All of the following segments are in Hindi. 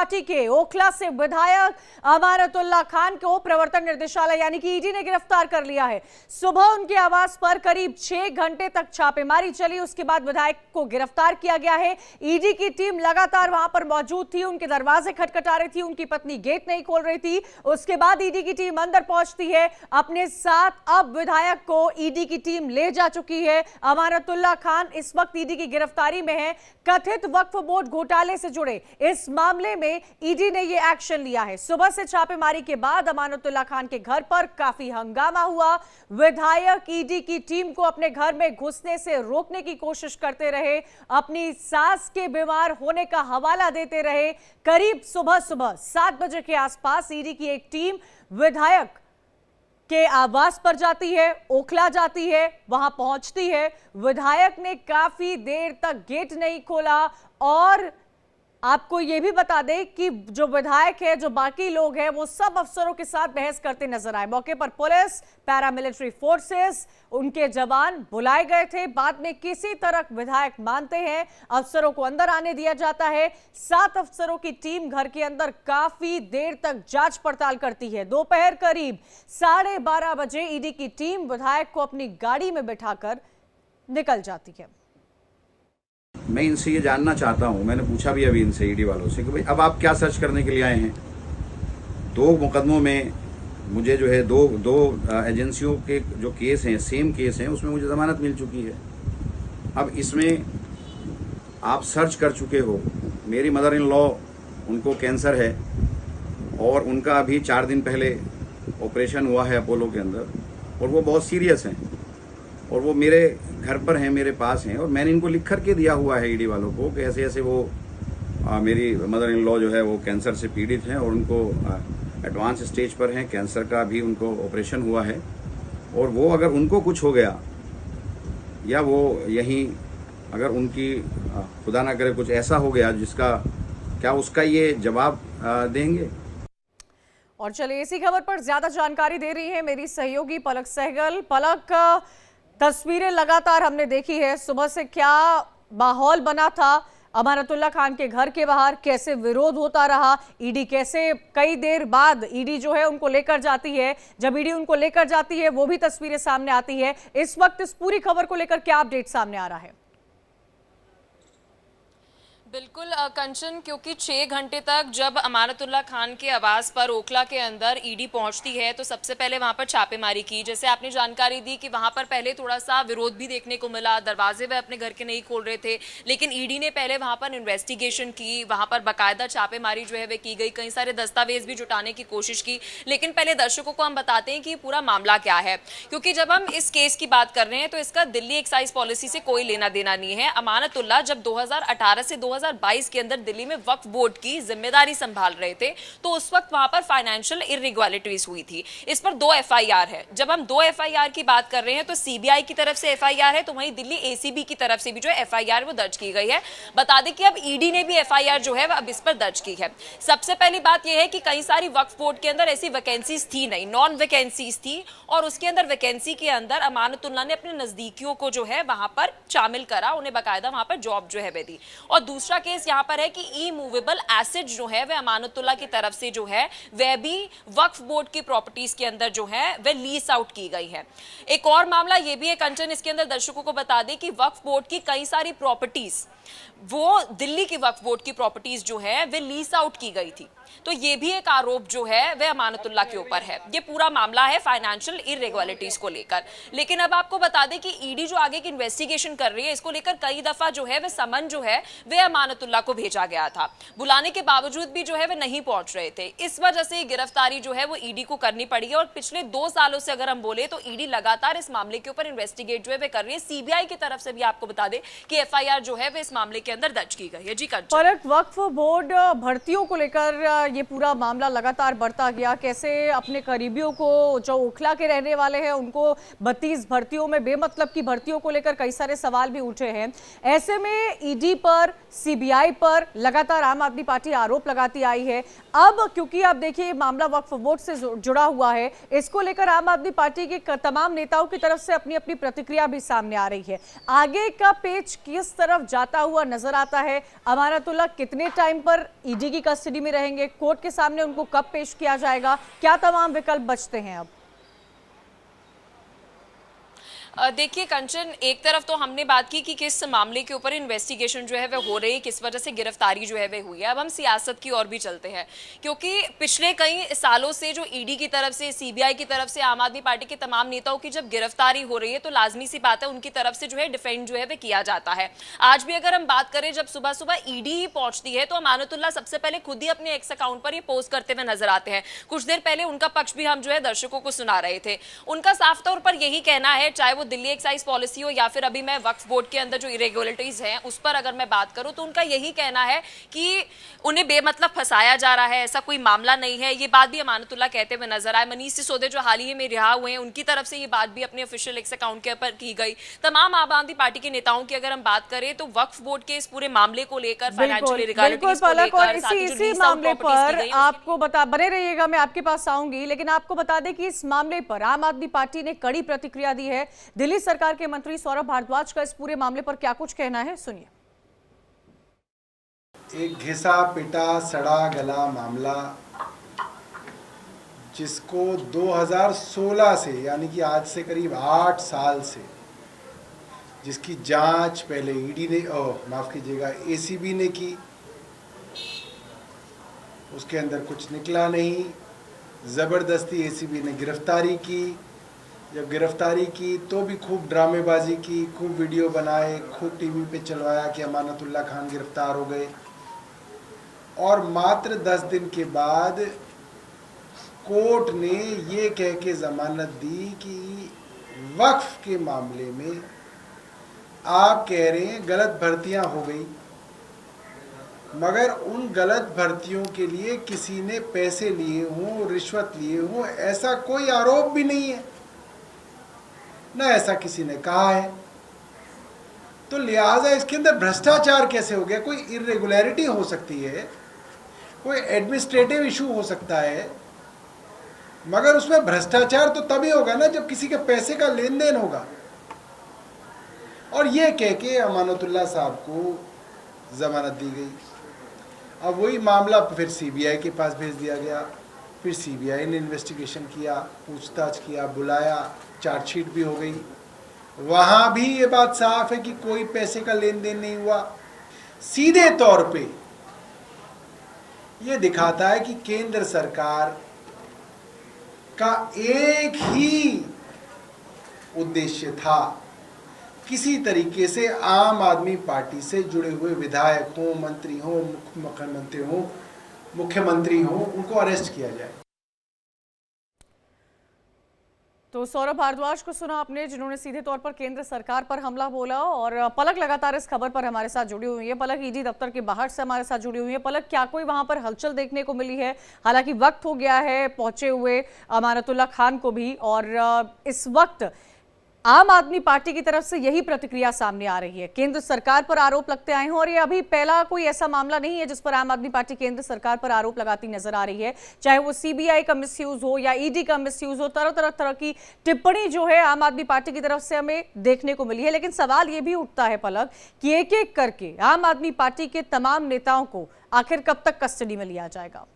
पार्टी के ओखला से विधायक अमानतुल्लाह खान को प्रवर्तन निर्देशालय यानी कि ईडी ने गिरफ्तार कर लिया है। सुबह उनके आवास पर करीब 6 घंटे तक छापेमारी चली, उसके बाद विधायक को गिरफ्तार किया गया है। ईडी की टीम लगातार वहां पर मौजूद थी, उनके दरवाजे खटखटा रही थी, उनकी पत्नी गेट नहीं खोल रही थी। उसके बाद ईडी की टीम अंदर पहुंचती है अपने साथ। अब विधायक को ईडी की टीम ले जा चुकी है। अमानतुल्लाह खान इस वक्त ईडी की गिरफ्तारी में है। कथित वक्फ बोर्ड घोटाले से जुड़े इस मामले में ईडी ने यह एक्शन लिया है। सुबह से छापेमारी के बाद अमानतुल्लाह खान के घर पर काफी हंगामा हुआ। विधायक ईडी की टीम को अपने घर में घुसने से रोकने की कोशिश करते रहे, अपनी सास के बीमार होने का हवाला देते रहे। करीब सुबह 7 बजे के आसपास ईडी की एक टीम विधायक के आवास पर जाती है, ओखला जाती है, वहां पहुंचती है। विधायक ने काफी देर तक गेट नहीं खोला और आपको यह भी बता दें कि जो विधायक है, जो बाकी लोग हैं, वो सब अफसरों के साथ बहस करते नजर आए। मौके पर पुलिस, पैरामिलिट्री फोर्सेस, उनके जवान बुलाए गए थे। बाद में किसी तरह विधायक मानते हैं, अफसरों को अंदर आने दिया जाता है। 7 अफसरों की टीम घर के अंदर काफी देर तक जांच पड़ताल करती है। दोपहर करीब 12:30 बजे ईडी की टीम विधायक को अपनी गाड़ी में बिठाकर निकल जाती है। मैं इनसे ये जानना चाहता हूँ, मैंने पूछा भी अभी इनसे ईडी वालों से कि भाई अब आप क्या सर्च करने के लिए आए हैं। 2 मुकदमों में मुझे जो है दो एजेंसियों के जो केस हैं, सेम केस हैं, उसमें मुझे जमानत मिल चुकी है। अब इसमें आप सर्च कर चुके हो। मेरी मदर इन लॉ, उनको कैंसर है और उनका अभी 4 दिन पहले ऑपरेशन हुआ है अपोलो के अंदर और वो बहुत सीरियस हैं और वो मेरे घर पर हैं, मेरे पास हैं और मैंने इनको लिख कर के दिया हुआ है ईडी वालों को कि ऐसे ऐसे वो मेरी मदर इन लॉ जो है वो कैंसर से पीड़ित हैं और उनको एडवांस स्टेज पर हैं, कैंसर का भी उनको ऑपरेशन हुआ है और वो अगर उनको कुछ हो गया या वो यहीं अगर उनकी खुदा ना करे कुछ ऐसा हो गया जिसका क्या उसका ये जवाब देंगे। और चलिए इसी खबर पर ज्यादा जानकारी दे रही है मेरी सहयोगी पलक सहगल। पलक, तस्वीरें लगातार हमने देखी है, सुबह से क्या माहौल बना था अमानतुल्लाह खान के घर के बाहर, कैसे विरोध होता रहा, ईडी कैसे कई देर बाद ईडी जो है उनको लेकर जाती है, जब ईडी उनको लेकर जाती है वो भी तस्वीरें सामने आती है। इस वक्त इस पूरी खबर को लेकर क्या अपडेट सामने आ रहा है? बिल्कुल कंचन, क्योंकि 6 घंटे तक जब अमानतुल्लाह खान के आवास पर ओखला के अंदर ईडी पहुंचती है तो सबसे पहले वहां पर छापेमारी की। जैसे आपने जानकारी दी कि वहां पर पहले थोड़ा सा विरोध भी देखने को मिला, दरवाजे वह अपने घर के नहीं खोल रहे थे, लेकिन ईडी ने पहले वहां पर इन्वेस्टिगेशन की, वहां पर बाकायदा छापेमारी जो है वह की गई, कई सारे दस्तावेज भी जुटाने की कोशिश की। लेकिन पहले दर्शकों को हम बताते हैं कि पूरा मामला क्या है, क्योंकि जब हम इस केस की बात कर रहे हैं तो इसका दिल्ली एक्साइज पॉलिसी से कोई लेना देना नहीं है। अमानतुल्लाह जब 2018 से 2022 के अंदर दिल्ली में वक्फ बोर्ड की जिम्मेदारी संभाल रहे थे तो उस वक्त वहां पर फाइनेंशियल इर्रेगुलरिटीज हुई थी। इस पर 2 एफआईआर है। जब हम 2 एफआईआर की बात कर रहे हैं तो सीबीआई की तरफ से एफआईआर है, तो वहीं दिल्ली एसीबी की तरफ से भी जो एफआईआर वो दर्ज की गई है। बता दें कि अब ईडी ने भी एफआईआर जो है अब इस पर दर्ज की है। सबसे पहली बात यह है कि कई सारी वक्फ बोर्ड के अंदर ऐसी वैकेंसीज थी नहीं, नॉन वैकेंसीज थी और उसके अंदर वैकेंसी के अंदर अमानतुल्लाह ने अपने नजदीकियों को जो है वहां पर शामिल करा, उन्हें बाकायदा वहां पर जॉब जो है वह दी। और दूसरा केस यहाँ पर है कि ई मूवेबल एसेट जो है वह अमानतुल्लाह की तरफ से जो है वह भी वक्फ बोर्ड की प्रॉपर्टीज के अंदर जो है वह लीज आउट की गई है। एक और मामला यह भी है कंचन, इसके अंदर दर्शकों को बता दें कि वक्फ बोर्ड की कई सारी प्रॉपर्टीज, वो दिल्ली की वक्फ बोर्ड की प्रॉपर्टीज जो है वह लीज आउट की गई थी, तो ये भी एक आरोप जो है वह अमानतुल्लाह के ऊपर है। ये पूरा मामला है फाइनेंशियल इर्रेगुलरिटीज को लेकर। लेकिन अब आपको बता दें कि ईडी जो आगे की इन्वेस्टिगेशन कर रही है, इसको लेकर कई दफा जो है वह समन जो है वह अमानतुल्लाह को भेजा गया था, बुलाने के बावजूद भी जो है वह नहीं पहुंच रहे थे। इस वजह से गिरफ्तारी जो है वो ईडी को करनी पड़ी है और पिछले 2 सालों से अगर हम बोले तो ईडी लगातार इस मामले के ऊपर इन्वेस्टिगेट जो है वह कर रही है। सीबीआई की तरफ से भी आपको बता दें कि एफआईआर जो है वह इस मामले के अंदर दर्ज की गई है। जी कंचन। पर वक्फ बोर्ड भर्तियों को लेकर ये पूरा मामला लगातार बढ़ता गया, कैसे अपने करीबियों को जो ओखला के रहने वाले हैं उनको 32 भर्तियों में बेमतलब की भर्तियों को लेकर कई सारे सवाल भी उठे हैं। ऐसे में ईडी पर, सीबीआई पर लगातार आम आदमी पार्टी आरोप लगाती आई है। अब क्योंकि आप देखिए मामला वक्फ बोर्ड से जुड़ा हुआ है, इसको लेकर आम आदमी पार्टी के तमाम नेताओं की तरफ से अपनी अपनी प्रतिक्रिया भी सामने आ रही है। आगे का पेच किस तरफ जाता हुआ नजर नजर आता है। अमानतुल्लाह कितने टाइम पर ईडी की कस्टडी में रहेंगे, कोर्ट के सामने उनको कब पेश किया जाएगा, क्या तमाम विकल्प बचते हैं अब? देखिए कंचन, एक तरफ तो हमने बात की कि किस मामले के ऊपर इन्वेस्टिगेशन जो है वह हो रही है, किस वजह से गिरफ्तारी जो है वह हुई है। अब हम सियासत की ओर भी चलते हैं, क्योंकि पिछले कई सालों से जो ईडी की तरफ से, सीबीआई की तरफ से आम आदमी पार्टी के तमाम नेताओं की जब गिरफ्तारी हो रही है तो लाजमी सी बात है उनकी तरफ से जो है डिफेंड जो है वह किया जाता है। आज भी अगर हम बात करें, जब सुबह सुबह ईडी ही पहुंचती है तो अमानतुल्लाह सबसे पहले खुद ही अपने एक्स अकाउंट पर ये पोस्ट करते हुए नजर आते हैं। कुछ देर पहले उनका पक्ष भी हम जो है दर्शकों को सुना रहे थे। उनका साफ तौर पर यही कहना है, चाहे वो दिल्ली एक्साइज पॉलिसी हो या फिर अभी मैं वक्फ बोर्ड के अंदर जो इरेगुलरिटीज हैं उस पर अगर मैं बात करूं, तो उनका यही कहना है कि उन्हें बेमतलब फंसाया जा रहा है, ऐसा कोई मामला नहीं है। ये बात भी अमानतुल्लाह कहते हुए नजर आए। मनीष सिसोदिया जो हाल ही में रिहा हुए हैं, उनकी तरफ से ये बात भी अपने ऑफिशियल एक्स अकाउंट के ऊपर की गई। तमाम आम आदमी पार्टी के नेताओं की अगर हम बात करें तो वक्फ बोर्ड के इस पूरे मामले को लेकर, फाइनेंशियल इरेगुलरिटीज को लेकर, साथ ही जो इसी लीज आउट मामले प्रॉपर्टीज की पर गई, आपको बता, बने रहिएगा, मैं आपके पास आऊंगी, लेकिन आपको बता दें कि इस मामले पर आम आदमी पार्टी ने कड़ी प्रतिक्रिया दी है। दिल्ली सरकार के मंत्री सौरभ भारद्वाज का इस पूरे मामले पर क्या कुछ कहना है, सुनिए। एक घिसा पिटा सड़ा गला मामला, जिसको 2016 से, यानी कि आज से करीब 8 साल से, जिसकी जांच पहले ईडी ने, माफ कीजिएगा, एसीबी ने की, उसके अंदर कुछ निकला नहीं। ज़बरदस्ती एसीबी ने गिरफ्तारी की। जब गिरफ्तारी की तो भी खूब ड्रामेबाजी की, खूब वीडियो बनाए, खूब टीवी पे चलवाया कि अमानतुल्लाह खान गिरफ्तार हो गए। और मात्र 10 दिन के बाद कोर्ट ने ये कह के ज़मानत दी कि वक्फ के मामले में आप कह रहे हैं गलत भर्तियां हो गई, मगर उन गलत भर्तियों के लिए किसी ने पैसे लिए हों, रिश्वत लिए हों, ऐसा कोई आरोप भी नहीं है, न ऐसा किसी ने कहा है। तो लिहाजा इसके अंदर भ्रष्टाचार कैसे हो गया? कोई इरेगुलरिटी हो सकती है, कोई एडमिनिस्ट्रेटिव इशू हो सकता है, मगर उसमें भ्रष्टाचार तो तभी होगा ना जब किसी के पैसे का लेन देन होगा। और ये कह के अमानतुल्लाह साहब को जमानत दी गई। अब वही मामला फिर सीबीआई के पास भेज दिया गया। फिर सीबीआई ने इन्वेस्टिगेशन किया, पूछताछ किया, बुलाया, चार्जशीट भी हो गई। वहाँ भी ये बात साफ है कि कोई पैसे का लेन देन नहीं हुआ। सीधे तौर पे ये दिखाता है कि केंद्र सरकार का एक ही उद्देश्य था, किसी तरीके से आम आदमी पार्टी से जुड़े हुए विधायक हों, मंत्री हों, मुख्यमंत्री हों, उनको अरेस्ट किया जाए। तो सौरभ भारद्वाज को सुना आपने, जिन्होंने सीधे तौर पर केंद्र सरकार पर हमला बोला। और पलक लगातार इस खबर पर हमारे साथ जुड़ी हुई है। पलक ईडी दफ्तर के बाहर से हमारे साथ जुड़ी हुई है। पलक, क्या कोई वहां पर हलचल देखने को मिली है? हालांकि वक्त हो गया है पहुंचे हुए अमानतुल्लाह खान को भी, और इस वक्त आम आदमी पार्टी की तरफ से यही प्रतिक्रिया सामने आ रही है। केंद्र सरकार पर आरोप लगते आए हैं, और ये अभी पहला कोई ऐसा मामला नहीं है जिस पर आम आदमी पार्टी केंद्र सरकार पर आरोप लगाती नजर आ रही है। चाहे वो सीबीआई का मिसयूज हो या ईडी का मिसयूज हो, तरह की टिप्पणी जो है आम आदमी पार्टी की तरफ से हमें देखने को मिली है। लेकिन सवाल ये भी उठता है पलक कि एक एक करके आम आदमी पार्टी के तमाम नेताओं को आखिर कब तक कस्टडी में लिया जाएगा?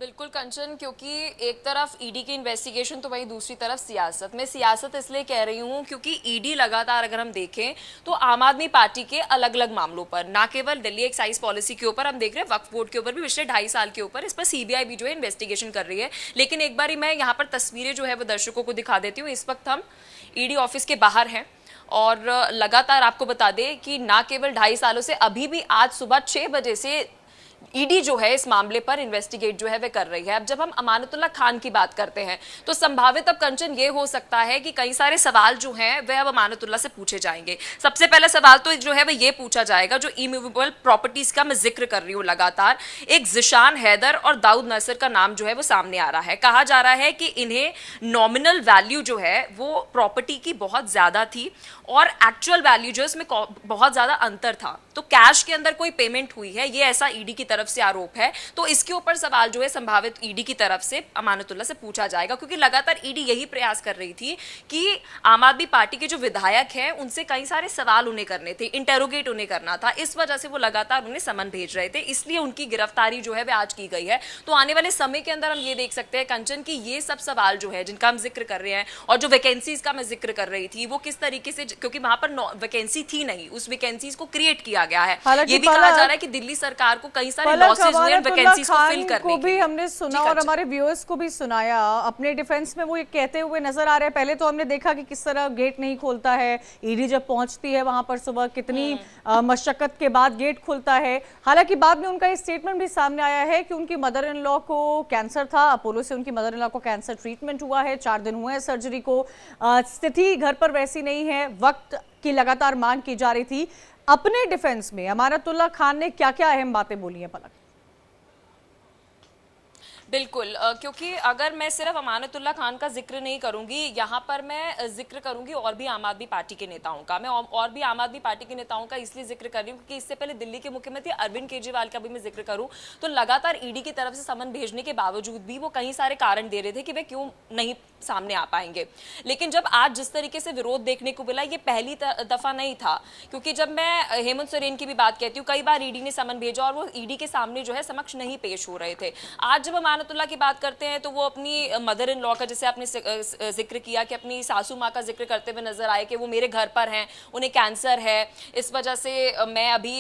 बिल्कुल कंचन, क्योंकि एक तरफ ईडी की इन्वेस्टिगेशन तो वहीं दूसरी तरफ सियासत। मैं सियासत इसलिए कह रही हूँ क्योंकि ईडी लगातार अगर हम देखें तो आम आदमी पार्टी के अलग अलग मामलों पर, ना केवल दिल्ली एक्साइज पॉलिसी के ऊपर, हम देख रहे हैं वक्फ बोर्ड के ऊपर भी पिछले 2.5 साल के ऊपर इस पर सीबीआई भी जो है इन्वेस्टिगेशन कर रही है। लेकिन एक बार मैं यहाँ पर तस्वीरें जो है वो दर्शकों को दिखा देती हूँ। इस वक्त हम ईडी ऑफिस के बाहर हैं और लगातार आपको बता दें कि ना केवल 2.5 सालों से, अभी भी आज सुबह 6 बजे से ईडी जो है इस मामले पर इन्वेस्टिगेट जो है वह कर रही है। अब जब हम अमानतुल्लाह खान की बात करते हैं तो संभावित अब कंचन ये हो सकता है कि कई सारे सवाल जो हैं वह अब अमानतुल्लाह से पूछे जाएंगे। सबसे पहला सवाल तो जो है वह ये पूछा जाएगा, जो इमूवेबल प्रॉपर्टीज का मैं जिक्र कर रही हूँ लगातार, एक ज़िशान हैदर और दाऊद नसर का नाम जो है वो सामने आ रहा है। कहा जा रहा है कि इन्हें नॉमिनल वैल्यू जो है वो प्रॉपर्टी की बहुत ज़्यादा थी और एक्चुअल वैल्यू जो है इसमें बहुत ज़्यादा अंतर था। तो कैश के अंदर कोई पेमेंट हुई है, ये ऐसा ईडी की तरफ तरफ से आरोप है, तो इसके ऊपर सवाल जो है संभावित ईडी की तरफ से अमानतुल्लाह से पूछा जाएगा, क्योंकि लगातार ईडी यही प्रयास कर रही थी कि आम आदमी पार्टी के जो विधायक हैं उनसे कई सारे सवाल उन्हें करने थे, इंटेरोगेट उन्हें करना था। इस वजह से वो लगातार उन्हें समन भेज रहे थे, इसलिए उनकी गिरफ्तारी जो है वह आज की गई है। तो आने वाले समय के अंदर हम ये देख सकते हैं कंचन की ये सब सवाल जो है जिनका हम जिक्र कर रहे हैं, और जो वैकेंसीज का मैं जिक्र कर रही थी, वो किस तरीके से, क्योंकि वहां पर वैकेंसी थी नहीं, उस वैकेंसीज को क्रिएट किया गया है। ये भी कहा जा रहा है कि दिल्ली सरकार को कई सारे लॉसेज हुए हैं वैकेंसीज को फिल करने को भी हमने सुना और हमारे व्यूअर्स को भी सुनाया। अपने डिफेंस में वो ये कहते हुए नजर आ रहे हैं, पहले तो हमने देखा कि किस तरह गेट नहीं खोलता है, ईडी जब पहुंचती है वहां पर सुबह कितनी मशक्कत के बाद गेट खुलता है। हालांकि बाद में उनका ये स्टेटमेंट भी सामने आया है कि उनकी मदर इन लॉ को कैंसर था, अपोलो से उनकी मदर इन लॉ को कैंसर ट्रीटमेंट हुआ है, 4 दिन हुए हैं सर्जरी को, स्थिति घर पर वैसी नहीं है, वक्त की लगातार मांग की जा रही थी। अपने डिफेंस में अमानतुल्लाह खान ने क्या क्या अहम बातें बोली हैं पलक? बिल्कुल, क्योंकि अगर मैं सिर्फ अमानतुल्लाह खान का जिक्र नहीं करूंगी, यहाँ पर मैं जिक्र करूंगी और भी आम आदमी पार्टी के नेताओं का। मैं और भी आम आदमी पार्टी के नेताओं का इसलिए जिक्र कर रही हूँ क्योंकि इससे पहले दिल्ली के मुख्यमंत्री अरविंद केजरीवाल का भी मैं जिक्र करूँ तो लगातार ईडी की तरफ से समन भेजने के बावजूद भी वो कई सारे कारण दे रहे थे कि वे क्यों नहीं सामने आ पाएंगे। लेकिन जब आज जिस तरीके से विरोध देखने को मिला, ये पहली दफा नहीं था, क्योंकि जब मैं हेमंत सोरेन की भी बात कहती हूँ, कई बार ईडी ने समन भेजा और वो ईडी के सामने जो है समक्ष नहीं पेश हो रहे थे। आज जब अमानतुल्लाह की बात करते हैं तो वो अपनी मदर इन लॉ का, जैसे आपने जिक्र किया कि अपनी सासू माँ का जिक्र करते हुए नजर आए कि वो मेरे घर पर हैं, उन्हें कैंसर है, इस वजह से मैं अभी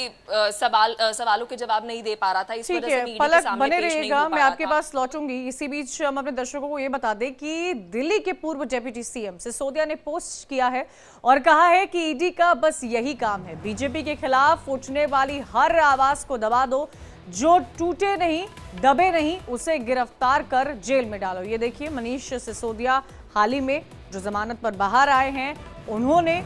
सवालों के जवाब नहीं दे पा रहा था, इस वजह से ईडी के सामने पेश नहीं हो पा रहा था। मैं आपके पास लौटूंगी। इसी बीच हम अपने दर्शकों को ये बता दें कि दिल्ली के पूर्व डेप्यूटी सीएम सिसोदिया ने पोस्ट किया है और कहा है कि ईडी का बस यही काम है, बीजेपी के खिलाफ उठने वाली हर आवाज को दबा दो, जो टूटे नहीं दबे नहीं उसे गिरफ्तार कर जेल में डालो। ये देखिए मनीष सिसोदिया हाल ही में जो जमानत पर बाहर आए हैं, उन्होंने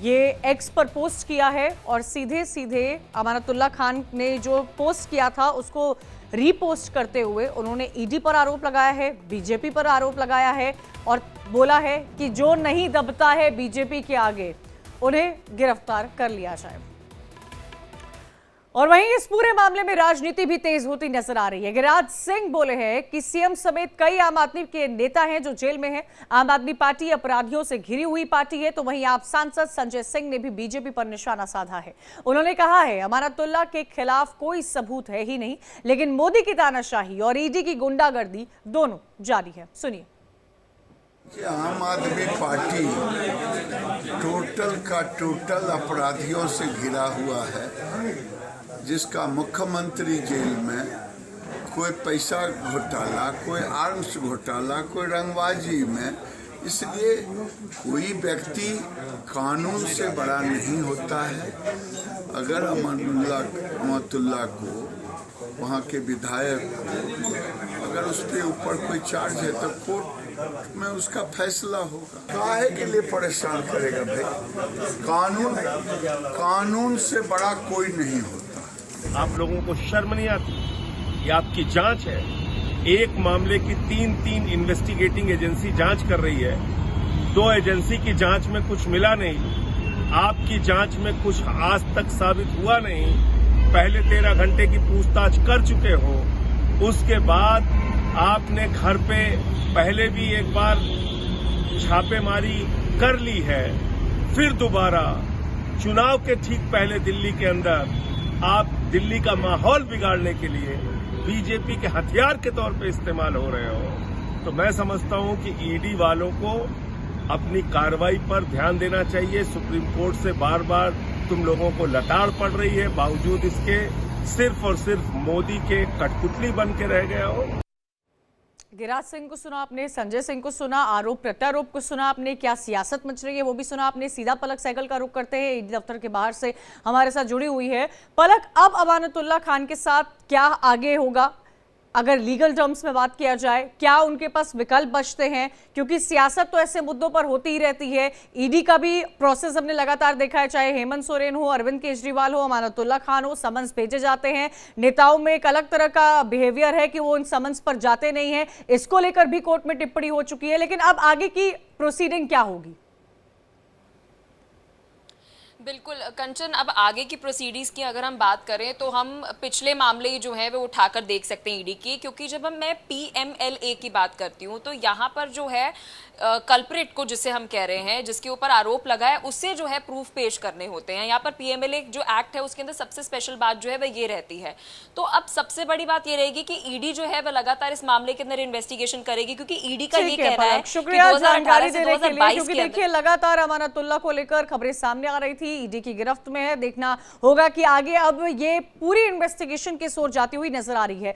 ये एक्स पर पोस्ट किया है और सीधे सीधे अमानतुल्लाह खान ने जो पोस्ट किया था उसको रीपोस्ट करते हुए उन्होंने ईडी पर आरोप लगाया है, बीजेपी पर आरोप लगाया है और बोला है कि जो नहीं दबता है बीजेपी के आगे उन्हें गिरफ्तार कर लिया जाए। और वहीं इस पूरे मामले में राजनीति भी तेज होती नजर आ रही है। गिरिराज सिंह बोले हैं कि सीएम समेत कई आम आदमी के नेता हैं जो जेल में हैं। आम आदमी पार्टी अपराधियों से घिरी हुई पार्टी है, तो वहीं आप सांसद संजय सिंह ने भी बीजेपी पर निशाना साधा है। उन्होंने कहा है अमानतुल्लाह के खिलाफ कोई सबूत है ही नहीं, लेकिन मोदी की तानाशाही और ईडी की गुंडागर्दी दोनों जारी है। सुनिए। आम आदमी पार्टी टोटल का टोटल अपराधियों से घिरा हुआ है, जिसका मुख्यमंत्री जेल में, कोई पैसा घोटाला, कोई आर्म्स घोटाला, कोई रंगबाजी में। इसलिए कोई व्यक्ति कानून से बड़ा नहीं होता है। अगर अमानतुल्लाह को, वहाँ के विधायक को, अगर उसके ऊपर कोई चार्ज है तो कोर्ट में उसका फैसला होगा। काहे के लिए परेशान करेगा भाई? कानून से बड़ा कोई नहीं होता। आप लोगों को शर्म नहीं आती? ये आपकी जांच है। एक मामले की तीन इन्वेस्टिगेटिंग एजेंसी जांच कर रही है। 2 एजेंसी की जांच में कुछ मिला नहीं, आपकी जांच में कुछ आज तक साबित हुआ नहीं। पहले 13 घंटे की पूछताछ कर चुके हो, उसके बाद आपने घर पे पहले भी एक बार छापेमारी कर ली है, फिर दोबारा चुनाव के ठीक पहले दिल्ली के अंदर आप दिल्ली का माहौल बिगाड़ने के लिए बीजेपी के हथियार के तौर पे इस्तेमाल हो रहे हो। तो मैं समझता हूं कि ईडी वालों को अपनी कार्रवाई पर ध्यान देना चाहिए। सुप्रीम कोर्ट से बार बार तुम लोगों को लताड़ पड़ रही है, बावजूद इसके सिर्फ और सिर्फ मोदी के कठपुतली बन के रह गए हो। गिरिराज सिंह को सुना आपने, संजय सिंह को सुना, आरोप प्रत्यारोप को सुना आपने, क्या सियासत मच रही है वो भी सुना आपने। सीधा पलक साइकिल का रुख करते हैं, ईडी दफ्तर के बाहर से हमारे साथ जुड़ी हुई है। पलक, अब अमानतुल्लाह खान के साथ क्या आगे होगा? अगर लीगल टर्म्स में बात किया जाए, क्या उनके पास विकल्प बचते हैं? क्योंकि सियासत तो ऐसे मुद्दों पर होती ही रहती है। ईडी का भी प्रोसेस हमने लगातार देखा है, चाहे हेमंत सोरेन हो, अरविंद केजरीवाल हो, अमानतुल्लाह खान हो, समन्स भेजे जाते हैं। नेताओं में एक अलग तरह का बिहेवियर है कि वो उन समन्स पर जाते नहीं है। इसको लेकर भी कोर्ट में टिप्पणी हो चुकी है, लेकिन अब आगे की प्रोसीडिंग क्या होगी? बिल्कुल कंचन, अब आगे की प्रोसीडिंग्स की अगर हम बात करें तो हम पिछले मामले जो है वो उठाकर देख सकते हैं ईडी की, क्योंकि जब मैं PMLA की बात करती हूँ तो यहाँ पर जो है कल्प्रिट को जिसे हम कह रहे हैं, जिसके ऊपर आरोप लगा है, उससे जो है प्रूफ पेश करने होते हैं। यहाँ पर PMLA जो एक्ट है उसके अंदर सबसे स्पेशल बात जो है वह ये रहती है। तो अब सबसे बड़ी बात ये रहेगी कि ईडी जो है वह लगातार इस मामले के अंदर इन्वेस्टिगेशन करेगी, क्योंकि ईडी का ये कहना है कि शुक्रिया 2018 जानकारी से देने के लिए, 2022 क्योंकि के देखिए अंदर लगातार अमानतुल्लाह को लेकर खबरें सामने आ रही थी, ईडी की गिरफ्त में है। देखना होगा कि आगे अब ये पूरी इन्वेस्टिगेशन किस ओर जाती हुई नजर आ रही है।